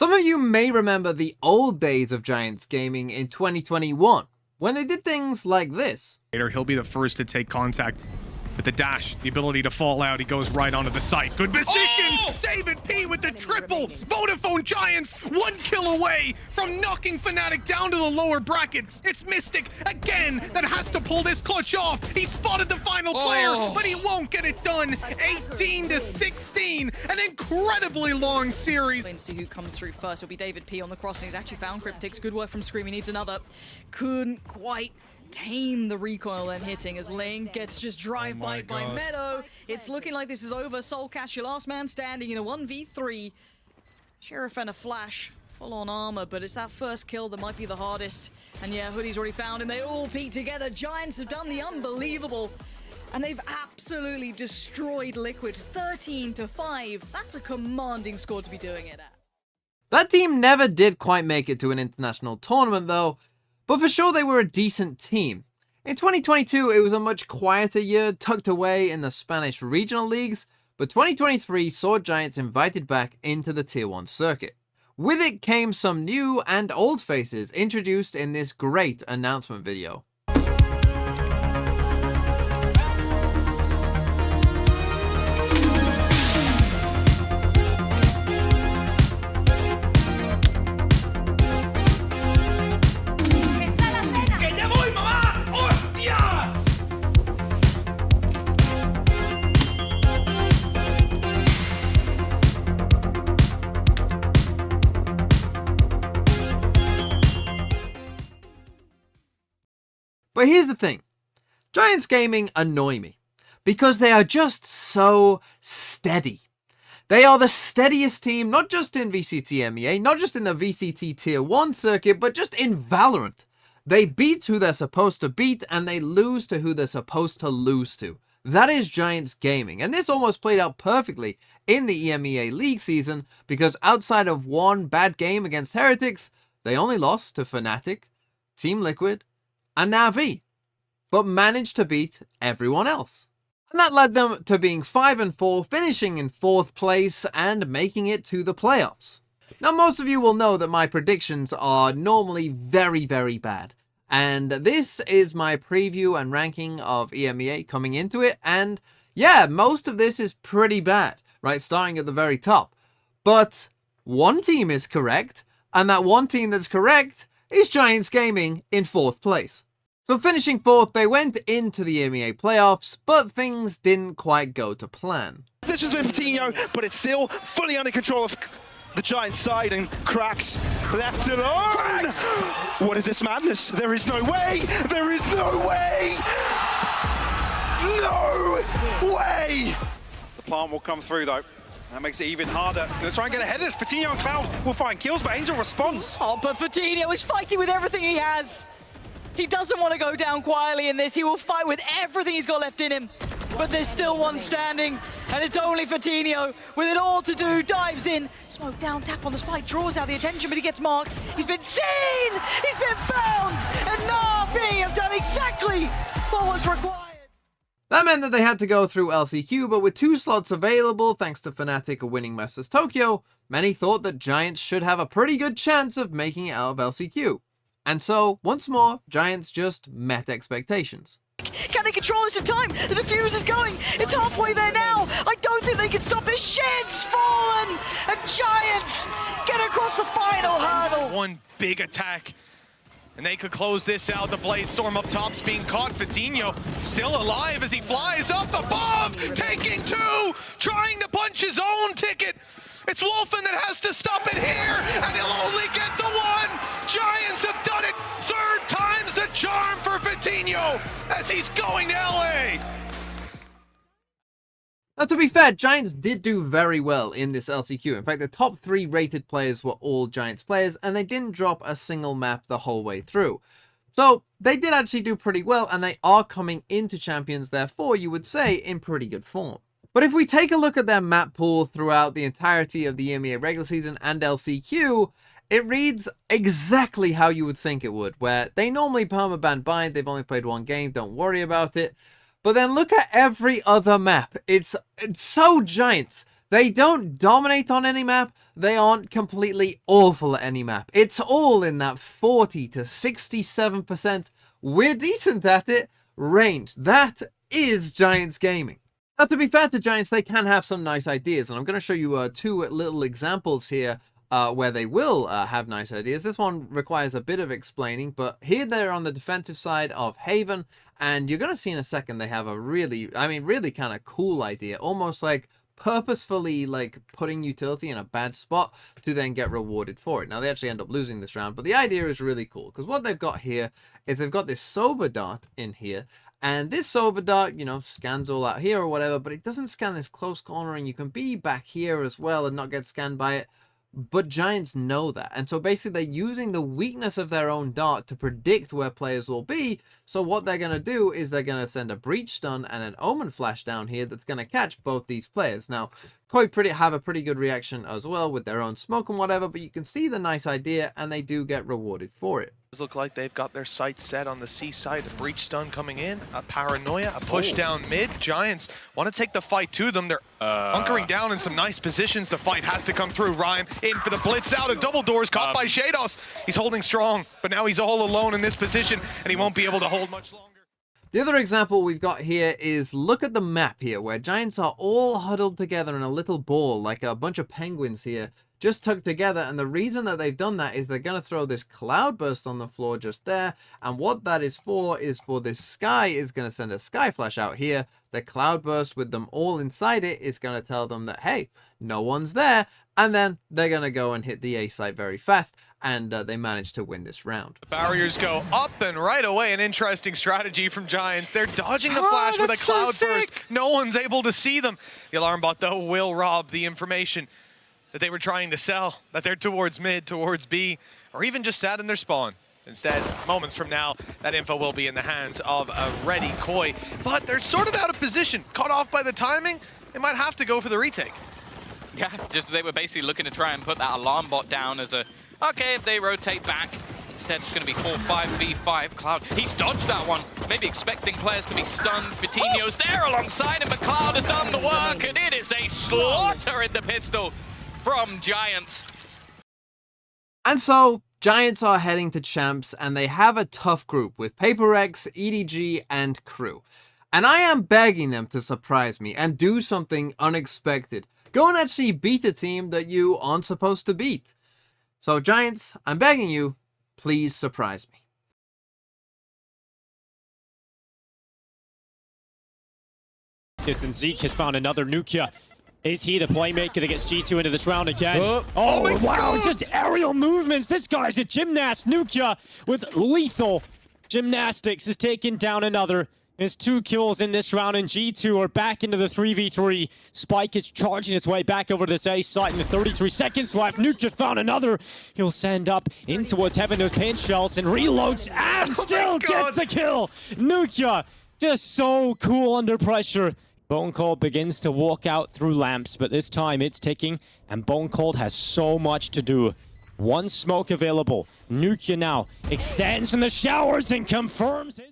Some of you may remember the old days of Giants Gaming in 2021, when they did things like this. He'll be the first to take contact with the dash, the ability to fall out. He goes right onto the site. Good position! Oh! David P with the triple! Vodafone Giants 1 kill away from knocking Fnatic down to the lower bracket. It's Mystic again that has to pull this clutch off. He spotted the final player, but he won't get it done. 18-16, an incredibly long series. Let's see who comes through first. It'll be David P on the crossing. He's actually found Cryptics. Good work from Scream. He needs another. Couldn't quite tame the recoil and hitting as Lane gets just drive-by by Meadow. It's looking like this is over. Soulcast, your last man standing in a 1v3. Sheriff and a Flash, full on armor, but it's that first kill that might be the hardest. And yeah, Hoodie's already found him. They all peek together. Giants have done the unbelievable. And they've absolutely destroyed Liquid 13-5. That's a commanding score to be doing it at. That team never did quite make it to an international tournament though, but for sure they were a decent team. In 2022 it was a much quieter year, tucked away in the Spanish regional leagues, but 2023 saw Giants invited back into the Tier 1 circuit. With it came some new and old faces introduced in this great announcement video. But here's the thing, Giants Gaming annoy me, because they are just so steady. They are the steadiest team, not just in VCT EMEA, not just in the VCT Tier 1 circuit, but just in Valorant. They beat who they're supposed to beat, and they lose to who they're supposed to lose to. That is Giants Gaming, and this almost played out perfectly in the EMEA League season, because outside of one bad game against Heretics, they only lost to Fnatic, Team Liquid, and Na'Vi, but managed to beat everyone else. And that led them to being 5-4, finishing in 4th place and making it to the playoffs. Now most of you will know that my predictions are normally very, very bad. And this is my preview and ranking of EMEA coming into it, and yeah, most of this is pretty bad, right, starting at the very top. But one team is correct, and that one team that's correct is Giants Gaming in 4th place. So finishing 4th, they went into the EMEA playoffs, but things didn't quite go to plan. Positions with Tino, but it's still fully under control of the Giants side, and Cracks left alone. Cracks! What is this madness? There is no way! There is no way! No way! The plant will come through though. That makes it even harder. Gonna try and get ahead of this. Patino and Cloud will find kills, but Angel responds. Oh, but Fatino is fighting with everything he has. He doesn't want to go down quietly in this. He will fight with everything he's got left in him. But there's still one standing, and it's only Fatino with it all to do. Dives in, smoke down, tap on the spike, draws out the attention, but he gets marked. He's been seen! He's been found! And Na'Vi have done exactly what was required. That meant that they had to go through LCQ, but with 2 slots available, thanks to Fnatic winning Masters Tokyo, many thought that Giants should have a pretty good chance of making it out of LCQ. And so, once more, Giants just met expectations. Can they control this in time? The defuse is going. It's halfway there now. I don't think they can stop this. Shit's fallen. And Giants get across the final hurdle. One big attack, and they could close this out. The Blade Storm up top's being caught. Fadinho still alive as he flies up above, taking 2, trying to punch his own ticket. It's Wolfen that has to stop it here, and he'll only get the 1. Giants have done it. 3rd time's the charm for Fadinho as he's going to LA. Now to be fair, Giants did do very well in this LCQ. In fact, the top 3 rated players were all Giants players, and they didn't drop a single map the whole way through. So they did actually do pretty well, and they are coming into Champions, therefore, you would say, in pretty good form. But if we take a look at their map pool throughout the entirety of the EMEA regular season and LCQ, it reads exactly how you would think it would, where they normally permaban bind, they've only played 1 game, don't worry about it. But then look at every other map. It's so Giants. They don't dominate on any map. They aren't completely awful at any map. It's all in that 40 to 67%. We're decent at it range. That is Giants Gaming. Now, to be fair to Giants, they can have some nice ideas, and I'm going to show you two little examples here where they will have nice ideas. This one requires a bit of explaining, but here they're on the defensive side of Haven, and you're going to see in a second they have a really kind of cool idea, almost like purposefully like putting utility in a bad spot to then get rewarded for it. Now, they actually end up losing this round, but the idea is really cool, because what they've got here is they've got this Sova dart in here, and this Sova dart, you know, scans all out here or whatever, but it doesn't scan this close corner, and you can be back here as well and not get scanned by it. But Giants know that, and so basically they're using the weakness of their own dart to predict where players will be. So what they're going to do is they're going to send a breach stun and an omen flash down here that's going to catch both these players. Now, Koi have a pretty good reaction as well with their own smoke and whatever, but you can see the nice idea, and they do get rewarded for it. Look like they've got their sights set on the C side. A breach stun coming in, a paranoia, a push down mid. Giants want to take the fight to them. They're hunkering down in some nice positions. The fight has to come through. Ryan in for the blitz out of double doors, caught by Shados. He's holding strong, but now he's all alone in this position, and he won't be able to hold much longer. The other example we've got here is, look at the map here, where Giants are all huddled together in a little ball, like a bunch of penguins here, just tucked together. And the reason that they've done that is they're going to throw this cloudburst on the floor just there. And what that is for this sky is going to send a sky flash out here. The cloudburst with them all inside it is going to tell them that, hey, no one's there. And then they're going to go and hit the A site very fast. And they manage to win this round. The barriers go up and right away. An interesting strategy from Giants. They're dodging the flash with a cloudburst. No one's able to see them. The alarm bot, though, will rob the information that they were trying to sell, that they're towards mid, towards B, or even just sat in their spawn. Instead, moments from now, that info will be in the hands of a ready Koi. But they're sort of out of position. Caught off by the timing, they might have to go for the retake. Yeah, just they were basically looking to try and put that alarm bot down as a, okay, if they rotate back, instead it's going to be 4-5-V-5. Cloud, he's dodged that one, maybe expecting players to be stunned. Vitinho's there alongside him, but Cloud has done the work, and it is a slaughter in the pistol from Giants. And so, Giants are heading to Champs, and they have a tough group with PaperX, EDG, and Crew. And I am begging them to surprise me and do something unexpected. Go and actually beat a team that you aren't supposed to beat. So, Giants, I'm begging you, please surprise me. And Zeke has found another Nukia. Is he the playmaker that gets G2 into this round again? Oh wow, just aerial movements. This guy's a gymnast. Nukia with lethal gymnastics is taking down another. There's 2 kills in this round, and G2 are back into the 3v3. Spike is charging its way back over to this A site in the 33 seconds left. Nukia found another. He'll send up in towards heaven those paint shells and reloads and still gets the kill. Nukia just so cool under pressure. Bone Cold begins to walk out through lamps, but this time it's ticking, and Bone Cold has so much to do. 1 smoke available. Nukia now extends from the showers and confirms his